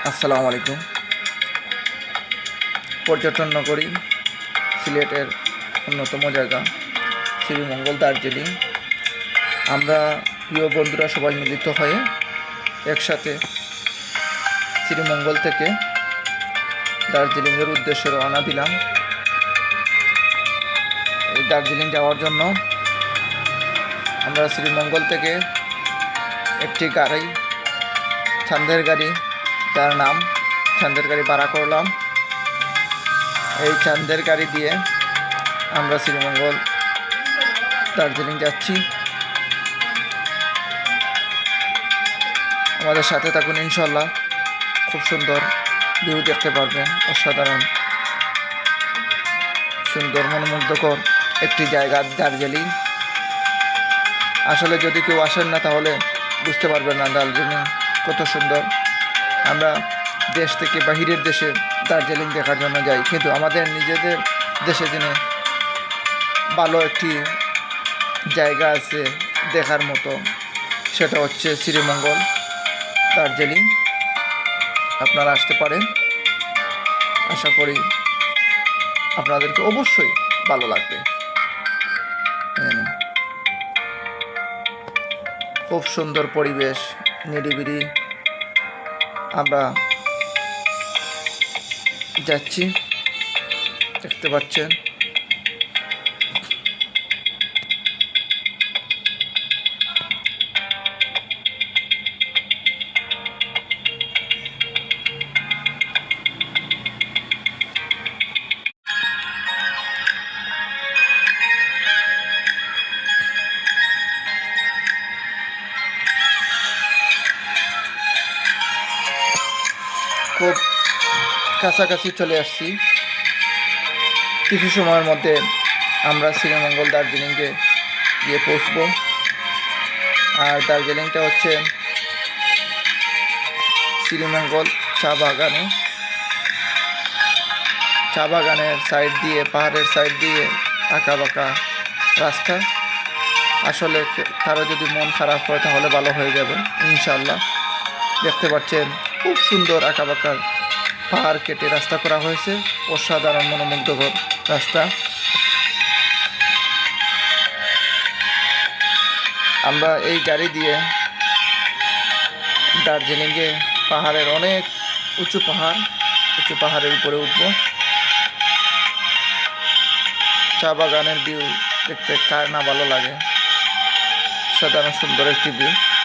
আসসালামু আলাইকুম। পর্যটন নগরী সিলেটের অন্যতম জায়গা শ্রীমঙ্গল দার্জিলিং। আমরা প্রিয় বন্ধুরা সবাই মিলিত হয়ে একসাথে শ্রীমঙ্গল থেকে দার্জিলিংয়ের উদ্দেশ্যে রওনা দিলাম। এই দার্জিলিং যাওয়ার জন্য আমরা শ্রীমঙ্গল থেকে একটি গাড়ি, ছান্দের গাড়ি, যার নাম ছান্দের গাড়ি ভাড়া করলাম। এই চাঁদের গাড়ি দিয়ে আমরা শ্রীমঙ্গল দার্জিলিং যাচ্ছি। আমাদের সাথে থাকুন, ইনশাল্লাহ খুব সুন্দর ভিউ দেখতে পারবেন। অসাধারণ সুন্দর মনোমুগ্ধকর একটি জায়গা দার্জিলিং। আসলে যদি কেউ আসেন না তাহলে বুঝতে পারবেন না দার্জিলিং কত সুন্দর। আমরা দেশ থেকে বাহিরের দেশে দার্জিলিং দেখার জন্য যাই, কিন্তু আমাদের নিজেদের দেশে দিনে ভালো একটি জায়গা আছে দেখার মতো, সেটা হচ্ছে শ্রীমঙ্গল দার্জিলিং। আপনারা আসতে পারেন, আশা করি আপনাদেরকে অবশ্যই ভালো লাগবে। খুব সুন্দর পরিবেশ, নিরিবিলি আমরা যাচ্ছি, দেখতে পাচ্ছেন। খুব কাছাকাছি চলে আসছি। কিছু সময়ের মধ্যে আমরা শ্রীমঙ্গল দার্জিলিংয়ে গিয়ে পৌঁছব। আর দার্জিলিংটা হচ্ছে শ্রীমঙ্গল চা বাগানের সাইড দিয়ে, পাহাড়ের সাইড দিয়ে আঁকা বাঁকা রাস্তা। আসলে কারো যদি মন খারাপ হয় তাহলে ভালো হয়ে যাবে ইনশাল্লাহ। দেখতে পাচ্ছেন খুব সুন্দর আঁকা বাঁকা পাহাড় কেটে রাস্তা করা হয়েছে। অসাধারণ মনোমুগ্ধকর রাস্তা। আমরা এই গাড়ি দিয়ে দার্জিলিংয়ে পাহাড়ের অনেক উঁচু পাহাড়ের উপরে উঠব। চা বাগানের ভিউ দেখতে কার না ভালো লাগে। সাধারণ সুন্দর একটি ভিউ।